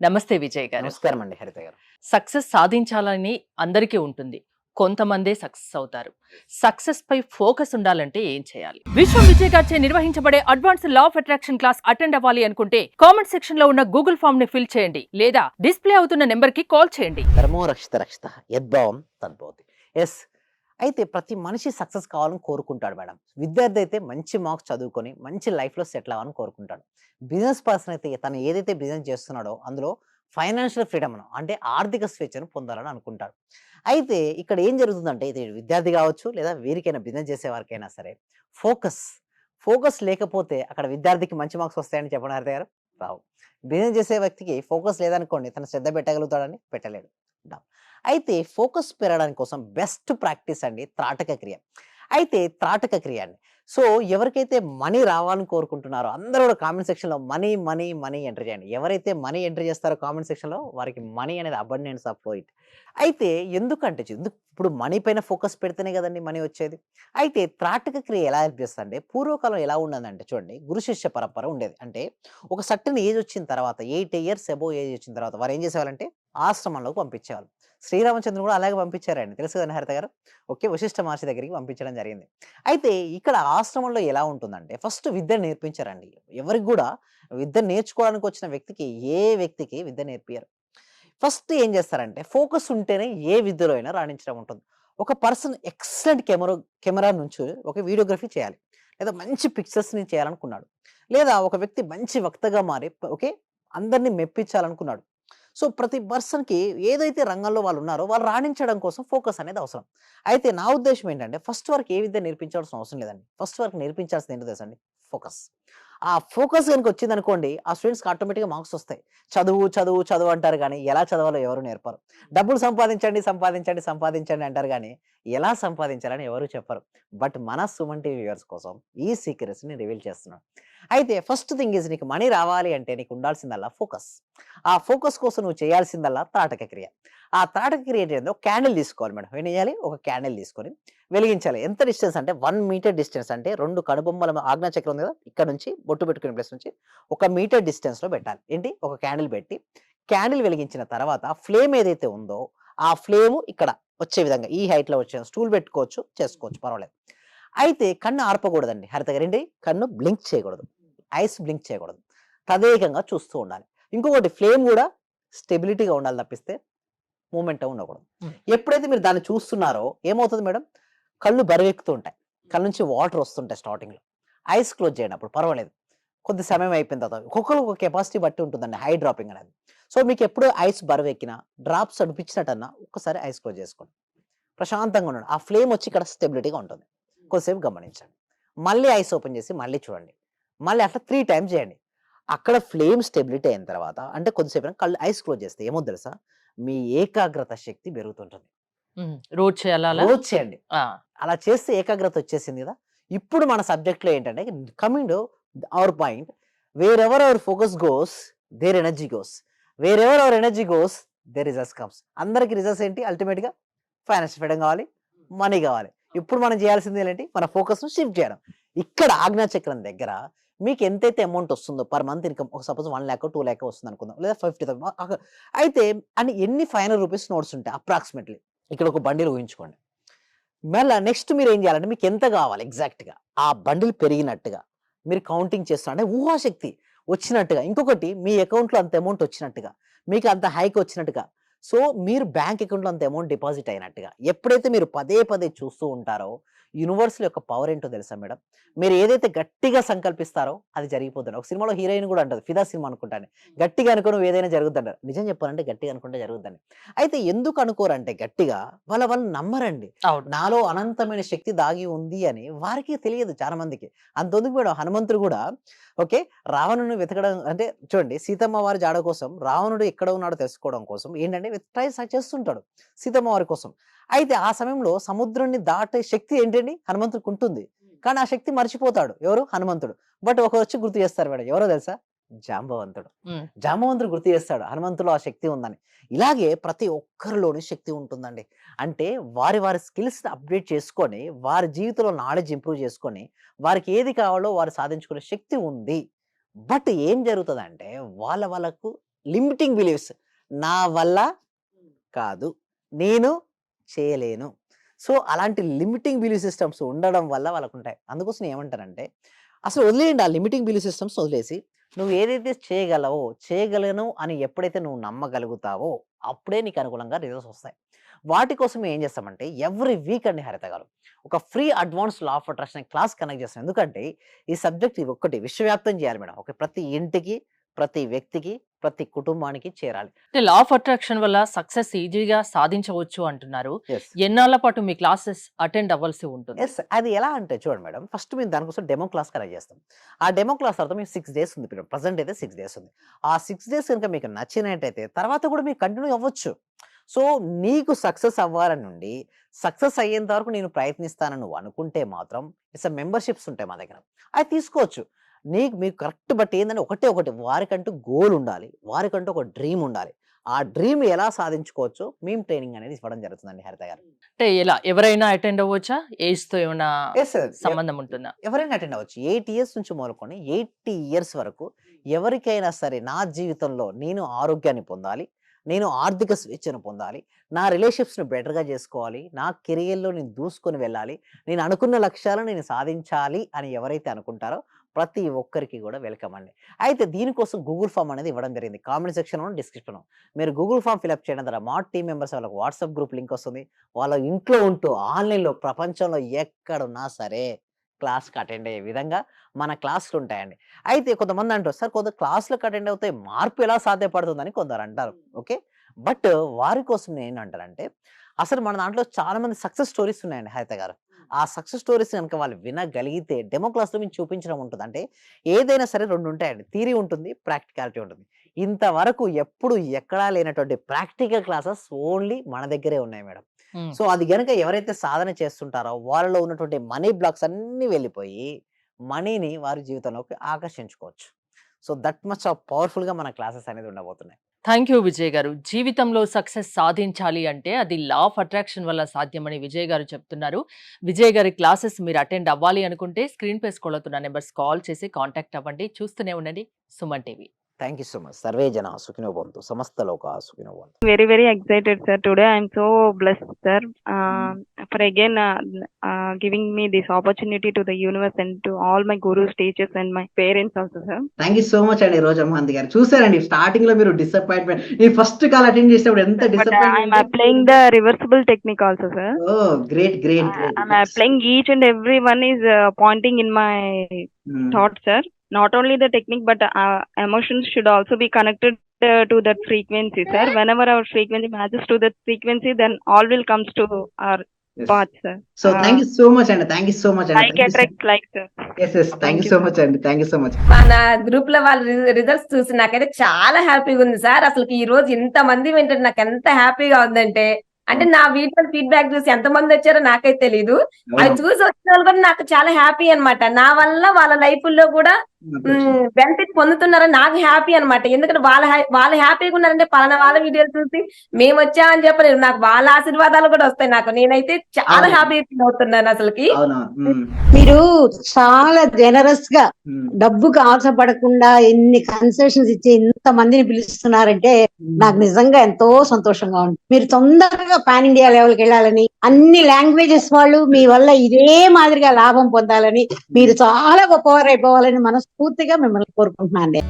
నమస్తే విజయ్ గారు. నమస్కారం అండి హరిత గారు. సక్సెస్ సాధించాలని అందరికీ ఉంటుంది. కొంతమందే సక్సెస్ అవుతారు. సక్సెస్ పై ఫోకస్ ఉండాలంటే ఏం చేయాలి? విశ్వం విజయ్ గారిచే నిర్వహించబడే advanced law of attraction class attend అవ్వాలి అనుకుంటే కామెంట్ సెక్షన్ లో ఉన్న గూగుల్ ఫామ్ ని ఫిల్ చేయండి లేదా డిస్ప్లే అవుతున్న నెంబర్ కి కాల్ చేయండి. ధర్మో రక్షిత రక్షిత యద్భావం తద్భవతి. ఎస్, అయితే ప్రతి మనిషి సక్సెస్ కావాలని కోరుకుంటాడు మేడం. విద్యార్థి అయితే మంచి మార్క్స్ చదువుకొని మంచి లైఫ్లో సెటిల్ అవ్వాలని కోరుకుంటాడు. బిజినెస్ పర్సన్ అయితే తను ఏదైతే బిజినెస్ చేస్తున్నాడో అందులో ఫైనాన్షియల్ ఫ్రీడమ్ అంటే ఆర్థిక స్వేచ్ఛను పొందాలని అనుకుంటాడు. అయితే ఇక్కడ ఏం జరుగుతుందంటే ఇది విద్యార్థి కావచ్చు లేదా వీరికైనా బిజినెస్ చేసే వారికైనా సరే ఫోకస్ ఫోకస్ లేకపోతే అక్కడ విద్యార్థికి మంచి మార్క్స్ వస్తాయని చెప్పడం హరిత గారు రావు. బిజినెస్ చేసే వ్యక్తికి ఫోకస్ లేదనుకోండి తను శ్రద్ధ పెట్టగలుగుతాడని పెట్టలేడు. అయితే ఫోకస్ పెరగడానికి కోసం బెస్ట్ ప్రాక్టీస్ అండి త్రాటక క్రియ. అయితే త్రాటక క్రియ అండి. సో ఎవరికైతే మనీ రావాలని కోరుకుంటున్నారో అందరూ కూడా కామెంట్ సెక్షన్లో మనీ మనీ మనీ ఎంటర్ చేయండి. ఎవరైతే మనీ ఎంటర్ చేస్తారో కామెంట్ సెక్షన్లో వారికి మనీ అనేది అబండెన్స్ ఆఫ్ ఫ్లో ఇట్. అయితే ఎందుకంటే ఇప్పుడు మనీ పైన ఫోకస్ పెడితేనే కదండి మనీ వచ్చేది. అయితే త్రాటక క్రియ ఎలా హెల్ప్ చేస్తుంది అంటే పూర్వకాలం ఎలా ఉండదంటే చూడండి గురు శిష్య పరంపర ఉండేది. అంటే ఒక సర్టన్ ఏజ్ వచ్చిన తర్వాత 8 years అబోవ్ ఏజ్ వచ్చిన తర్వాత వారు ఏం చేసేవాళ్ళంటే ఆశ్రమంలోకి పంపించేవాళ్ళు. శ్రీరామచంద్రుడు కూడా అలాగే పంపించారండి, తెలుసు కదండి హరిత గారు. ఓకే, వశిష్ఠ మహర్షి దగ్గరికి పంపించడం జరిగింది. అయితే ఇక్కడ ఆశ్రమంలో ఎలా ఉంటుందంటే ఫస్ట్ విద్య నేర్పించారండి. ఎవరికి కూడా విద్య నేర్చుకోవడానికి వచ్చిన వ్యక్తికి ఏ వ్యక్తికి విద్య నేర్పియరు. ఫస్ట్ ఏం చేస్తారంటే ఫోకస్ ఉంటేనే ఏ విద్యలో అయినా రాణించడం ఉంటుంది. ఒక పర్సన్ ఎక్సలెంట్ కెమెరా నుంచి ఒక వీడియోగ్రఫీ చేయాలి లేదా మంచి పిక్చర్స్ని చేయాలనుకున్నాడు, లేదా ఒక వ్యక్తి మంచి వక్తగా మారి ఓకే అందరినీ మెప్పించాలనుకున్నాడు. సో ప్రతి పర్సన్కి ఏదైతే రంగంలో వాళ్ళు ఉన్నారో వాళ్ళు రాణించడం కోసం ఫోకస్ అనేది అవసరం. అయితే నా ఉద్దేశం ఏంటంటే ఫస్ట్ వరకు ఏ విద్య నేర్పించాల్సిన అవసరం లేదండి. ఫస్ట్ వరకు నేర్పించాల్సింది ఏంటో తెలుసండి, ఫోకస్. ఆ ఫోకస్ కనుక వచ్చిందనుకోండి ఆ స్టూడెంట్స్కి ఆటోమేటిక్గా మార్క్స్ వస్తాయి. చదువు చదువు చదువు అంటారు కానీ ఎలా చదవాలో ఎవరు నేర్పరు. డబ్బులు సంపాదించండి సంపాదించండి సంపాదించండి అంటారు కానీ ఎలా సంపాదించాలని ఎవరు చెప్పరు. బట్ మన సుమన్ టీవీ వ్యూవర్స్ కోసం ఈ సీక్రెట్స్ని రివీల్ చేస్తున్నాను. అయితే ఫస్ట్ థింగ్ ఈజ్ నీకు మనీ రావాలి అంటే నీకు ఉండాల్సిందల్లా ఫోకస్. ఆ ఫోకస్ కోసం నువ్వు చేయాల్సిందల్లా తాటక క్రియ. ఆ తాటక క్రియ ఏంటో క్యాండిల్ తీసుకోవాలి మేడం. ఏం చేయాలి, ఒక క్యాండిల్ తీసుకొని వెలిగించాలి. ఎంత డిస్టెన్స్ అంటే 1 meter డిస్టెన్స్, అంటే 2 కనుబొమ్మల ఆజ్ఞా చక్రం ఉంది కదా ఇక్కడ నుంచి బొట్టు పెట్టుకునే ప్లేస్ నుంచి 1 meter డిస్టెన్స్లో పెట్టాలి. ఏంటి, ఒక క్యాండిల్ పెట్టి క్యాండిల్ వెలిగించిన తర్వాత ఫ్లేమ్ ఏదైతే ఉందో ఆ ఫ్లేమ్ ఇక్కడ వచ్చే విధంగా ఈ హైట్లో వచ్చే స్టూల్ పెట్టుకోవచ్చు, చేసుకోవచ్చు, పర్వాలేదు. అయితే కన్ను ఆర్పకూడదండి హరిత గారు. ఏంటి, కన్ను బ్లింక్ చేయకూడదు, ఐస్ బ్లింక్ చేయకూడదు, తదేకంగా చూస్తూ ఉండాలి. ఇంకొకటి ఫ్లేమ్ కూడా స్టెబిలిటీగా ఉండాలి తప్పిస్తే మూమెంట్ ఉండకూడదు. ఎప్పుడైతే మీరు దాన్ని చూస్తున్నారో ఏమవుతుంది మేడం, కళ్ళు బరువెక్కుతూ ఉంటాయి, కళ్ళ నుంచి వాటర్ వస్తుంటాయి స్టార్టింగ్లో. ఐస్ క్లోజ్ చేయండి, అప్పుడు పర్వాలేదు. కొద్ది సమయం అయిపోయిన తర్వాత ఒక్కొక్కరు ఒక కెపాసిటీ బట్టి ఉంటుందండి హై డ్రాపింగ్ అనేది. సో మీకు ఎప్పుడు ఐస్ బరువెక్కినా డ్రాప్స్ అనిపించినట్టన్నా ఒక్కసారి ఐస్ క్లోజ్ చేసుకోండి, ప్రశాంతంగా ఉండండి. ఆ ఫ్లేమ్ వచ్చి ఇక్కడ స్టెబిలిటీగా ఉంటుంది. కొద్దిసేపు గమనించండి, మళ్ళీ ఐస్ ఓపెన్ చేసి మళ్ళీ చూడండి, మళ్ళీ అట్లా 3 times చేయండి. అక్కడ ఫ్లేమ్ స్టెబిలిటీ అయిన తర్వాత అంటే కొద్దిసేపు కళ్ళు ఐస్ క్లోజ్ చేస్తే ఏమో తెలుసా, మీ ఏకాగ్రత శక్తి పెరుగుతుంటుంది. రోజు చేయాలా అలా? రోజు చేయండి. అలా చేస్తే ఏకాగ్రత వచ్చేసింది కదా. ఇప్పుడు మన సబ్జెక్ట్లో ఏంటంటే coming to our point, wherever our focus goes there energy goes, wherever our energy goes there results comes. అందరికి రిజల్ట్స్ ఏంటి, అల్టిమేట్గా ఫైనాన్షియల్ ఫ్రీడమ్ కావాలి, మనీ కావాలి. ఇప్పుడు మనం చేయాల్సింది ఏంటి, మన ఫోకస్ను షిఫ్ట్ చేయడం. ఇక్కడ ఆజ్ఞా చక్రం దగ్గర మీకు ఎంతైతే అమౌంట్ వస్తుందో పర్ మంత్ ఇన్కమ్, ఒక సపోజ్ 1 lakh 2 lakh వస్తుంది అనుకుందాం, లేదా 50,000 అయితే అని ఎన్ని 500 rupees నోట్స్ ఉంటాయి అప్రాక్సిమేట్లీ. ఇక్కడ ఒక బండిల్ ఊహించుకోండి. మళ్ళీ నెక్స్ట్ మీరు ఏం చేయాలంటే మీకు ఎంత కావాలి ఎగ్జాక్ట్గా ఆ బండిల్ పెరిగినట్టుగా మీరు కౌంటింగ్ చేస్తున్నారు అంటే ఊహాశక్తి వచ్చినట్టుగా. ఇంకొకటి మీ అకౌంట్లో అంత అమౌంట్ వచ్చినట్టుగా, మీకు అంత హైక్ వచ్చినట్టుగా. సో మీరు బ్యాంక్ అకౌంట్లో అంత అమౌంట్ డిపాజిట్ అయినట్టుగా ఎప్పుడైతే మీరు పదే పదే చూస్తూ ఉంటారో యూనివర్సల్ యొక్క పవర్ ఏంటో తెలుసా మేడం. మీరు ఏదైతే గట్టిగా సంకల్పిస్తారో అది జరిగిపోతుంది. ఒక సినిమాలో హీరోయిన్ కూడా అంటది, ఫిదా సినిమా అనుకుంటాను, గట్టిగా అనుకో నువ్వు ఏదైనా జరుగుతుంటారు. నిజం చెప్పాలంటే గట్టిగా అనుకుంటే జరుగుతుందని. అయితే ఎందుకు అనుకోరంటే గట్టిగా వాళ్ళు నమ్మరండి. నాలో అనంతమైన శక్తి దాగి ఉంది అని వారికి తెలియదు చాలా మందికి. అంతెందుకు మేడం, హనుమంతుడు కూడా ఓకే రావణుని వెతకడం అంటే చూడండి, సీతమ్మ వారి జాడ కోసం రావణుడు ఎక్కడ ఉన్నాడో తెలుసుకోవడం కోసం ఏంటంటే ట్రై చేస్తుంటాడు సీతమ్మ వారి కోసం. అయితే ఆ సమయంలో సముద్రాన్ని దాటే శక్తి ఏంటండి హనుమంతుడికి ఉంటుంది, కానీ ఆ శక్తి మర్చిపోతాడు ఎవరు, హనుమంతుడు. బట్ ఒక వచ్చి గుర్తు చేస్తారు మేడం, ఎవరో తెలుసా, జాంబవంతుడు. జాంబవంతుడు గుర్తు చేస్తాడు హనుమంతులో ఆ శక్తి ఉందని. ఇలాగే ప్రతి ఒక్కరిలోని శక్తి ఉంటుందండి. అంటే వారి వారి స్కిల్స్ అప్డేట్ చేసుకొని వారి జీవితంలో నాలెడ్జ్ ఇంప్రూవ్ చేసుకొని వారికి ఏది కావాలో వారు సాధించుకునే శక్తి ఉంది. బట్ ఏం జరుగుతుందంటే వాళ్ళకు లిమిటింగ్ బిలీఫ్స్. నా వల్ల కాదు, నేను చేయలేను. సో అలాంటి లిమిటింగ్ బిలీఫ్ సిస్టమ్స్ ఉండడం వల్ల వాళ్ళకుంటాయి. అందుకోసం ఏమంటానంటే అసలు వదిలేయండి, ఆ లిమిటింగ్ బిలీఫ్ సిస్టమ్స్ వదిలేసి నువ్వు ఏదైతే చేయగలవో, చేయగలను అని ఎప్పుడైతే నువ్వు నమ్మగలుగుతావో అప్పుడే నీకు అనుకూలంగా రిజల్ట్స్ వస్తాయి. వాటి కోసం ఏం చేస్తామంటే ఎవ్రీ వీక్ అండి హరిత గారు ఒక free advance law of attraction class connect చేస్తాం. ఎందుకంటే ఈ సబ్జెక్ట్ ఒక్కటి విశ్వవ్యాప్తం చేయాలి మేడం. ఓకే, ప్రతి ఇంటికి, ప్రతి వ్యక్తికి, ప్రతి కుటుంబానికి చేరాలి. అంటే లా ఆఫ్ అట్రాక్షన్ వల్ల సక్సెస్ ఈజీగా సాధించవచ్చు అంటున్నారు. ఎస్ ఎన్నాళ్ళ పాటు మీ క్లాసెస్ అటెండ్ అవ్వాల్సి ఉంటుంది? ఎస్ అది ఎలా అంటే చూడండి మేడం, ఫస్ట్ మేము దానికోసం డెమో క్లాస్ కనెక్ట్ చేస్తాం. ఆ డెమో క్లాస్ తర్వాత మేము 6 డేస్ ఉంది మేడం. ప్రజెంట్ అయితే 6 డేస్ ఉంది. ఆ 6 డేస్ కనుక మీకు నచ్చినట్టయితే తర్వాత కూడా మీకు కంటిన్యూ అవ్వచ్చు. సో నీకు సక్సెస్ అవ్వాలని నుండి సక్సెస్ అయ్యేంత వరకు నేను ప్రయత్నిస్తానని నువ్వు అనుకుంటే మాత్రం ఇట్స్ మెంబర్షిప్స్ ఉంటాయి మా దగ్గర, అవి తీసుకోవచ్చు. మీకు కరెక్ట్ బట్ ఏంటంటే ఒకటి వారికంటూ గోల్ ఉండాలి, వారికంటూ ఒక డ్రీమ్ ఉండాలి. ఆ డ్రీమ్ ఎలా సాధించుకోవచ్చు మేము ట్రైనింగ్ అనేది ఇవ్వడం జరుగుతుందండి హరిత గారు. అంటే ఎలా ఎవరైనా అటెండ్ అవ్వచ్చా? ఏజ్ తో ఏమైనా ఎస్ సార్, సంబంధం ఉంటుందా? ఎవరైనా అటెండ్ అవ్వచ్చు. 8 ఇయర్స్ నుంచి మొదలుకొని 80 ఇయర్స్ వరకు ఎవరికైనా సరే నా జీవితంలో నేను ఆరోగ్యాన్ని పొందాలి, నేను ఆర్థిక స్వేచ్ఛను పొందాలి, నా రిలేషన్షిప్స్‌ని బెటర్‌గా చేసుకోవాలి, నా కెరియర్‌లో నేను దూసుకొని వెళ్ళాలి, నేను అనుకున్న లక్ష్యాలను నేను సాధించాలి అని ఎవరైతే అనుకుంటారో ప్రతి ఒక్కరికి కూడా వెల్కమ్ అండి. అయితే దీనికోసం గూగుల్ ఫామ్ అనేది ఇవ్వడం జరిగింది. కామెంట్ సెక్షన్‌లో, డిస్క్రిప్షన్‌లో మీరు గూగుల్ ఫామ్ ఫిలప్ చేయడం ద్వారా మా టీమ్ మెంబర్స్ వాళ్ళకి వాట్సాప్ గ్రూప్ లింక్ వస్తుంది. వాళ్ళ ఇంట్లో ఉంటూ ఆన్‌లైన్‌లో ప్రపంచంలో ఎక్కడున్నా సరే క్లాస్‌కి అటెండ్ అయ్యే విధంగా మన క్లాసులు ఉంటాయండి. అయితే కొంతమంది అంటారు, సార్ కొంత క్లాసులకు అటెండ్ అవుతే మార్పు ఎలా సాధ్యపడుతుందని కొందరు అంటారు. ఓకే, బట్ వారి కోసం నేను ఏంటంటానంటే అసలు మన దాంట్లో చాలా మంది సక్సెస్ స్టోరీస్ ఉన్నాయండి హరిత గారు. ఆ సక్సెస్ స్టోరీస్ కనుక వాళ్ళు వినగలిగితే డెమో క్లాస్‌లో మేము చూపించడం ఉంటుంది. అంటే ఏదైనా సరే 2 ఉంటాయండి, థియరీ ఉంటుంది, ప్రాక్టికాలిటీ ఉంటుంది. ఇంతవరకు ఎప్పుడు ఎక్కడా లేనటువంటి ప్రాక్టికల్ క్లాసెస్ ఓన్లీ మన దగ్గరే ఉన్నాయి మేడం. ఉమ్. సో అది గనుక ఎవరైతే సాధన చేస్తుంటారో వాళ్ళలో ఉన్నటువంటి మనీ బ్లాక్స్ అన్నీ వెళ్ళిపోయి మనీని వారి జీవితంలోకి ఆకర్షించుకోవచ్చు. సో దట్ మచ్ ఆఫ్ పవర్ఫుల్‌గా మన క్లాసెస్ అనేది ఉండబోతున్నాయి. థ్యాంక్ యూ విజయ్ గారు. జీవితంలో సక్సెస్ సాధించాలి అంటే అది లా ఆఫ్ అట్రాక్షన్ వల్ల సాధ్యమని విజయ్ గారు చెప్తున్నారు. విజయ్ గారి క్లాసెస్ మీరు అటెండ్ అవ్వాలి అనుకుంటే స్క్రీన్ పై స్క్రోల్ అవుతున్న నెంబర్స్ కాల్ చేసి కాంటాక్ట్ అవ్వండి. చూస్తూనే ఉండండి Suman TV. Thank you so much. Survey జన సుఖినో భవంతు, సమస్త లోకా సుఖినో భవంతు. Very, very excited, sir. Today I am so blessed, sir, for again giving me this opportunity to the universe and to all my gurus, teachers, and my parents also, sir. Thank you so much అండి రోజమ్మంది గారు. చూసారండి starting లో మీరు disappointment, నేను first call attend చేసేప్పుడు ఎంత But I am disappointment. applying the reversible technique also, sir. Oh great great great. I'm applying each and every one is pointing in my thoughts, sir. Not only the technique, but emotions should also be connected to that frequency, sir. Whenever our frequency matches to that frequency, then all will comes to our path, sir. So thank you so much అండి, thank you so much Like అండి. attracts like, sir. Yes yes, thank you so much అండి, thank you so much. మన group లో వాళ్ళ results చూసి నాకైతే చాలా హ్యాపీగా ఉంది సార్. అసలు ఈ రోజు ఇంత మంది వింటారు, నాకు ఎంత హ్యాపీగా ఉందంటే, అంటే నా వీడియో ఫీడ్బ్యాక్ చూసి ఎంత మంది వచ్చారో నాకైతే తెలీదు. అది చూసి వచ్చిన వాళ్ళు కూడా నాకు చాలా హ్యాపీ అన్నమాట. నా వల్ల వాళ్ళ లైఫ్ లో కూడా బెనిఫిట్ పొందుతున్నారని నాకు హ్యాపీ అన్నమాట. ఎందుకంటే వాళ్ళు హ్యాపీగా ఉన్నారంటే పలానా వాళ్ళ వీడియోలు చూసి మేము వచ్చామని చెప్పలేదు, నాకు వాళ్ళ ఆశీర్వాదాలు కూడా వస్తాయి నాకు. నేనైతే చాలా హ్యాపీ ఫీల్ అవుతున్నాను అసలుకి. మీరు చాలా జనరస్ గా డబ్బుకు ఆశపడకుండా ఎన్ని కన్సెషన్స్ ఇచ్చి ఇంత మందిని పిలుస్తున్నారంటే నాకు నిజంగా ఎంతో సంతోషంగా ఉంది. మీరు తొందరగా పాన్ ఇండియా లెవెల్కి వెళ్ళాలని, అన్ని లాంగ్వేజెస్ వాళ్ళు మీ వల్ల ఇదే మాదిరిగా లాభం పొందాలని, మీరు చాలా గొప్పవారు అయిపోవాలని మనస్ఫూర్తిగా మిమ్మల్ని కోరుకుంటున్నాను.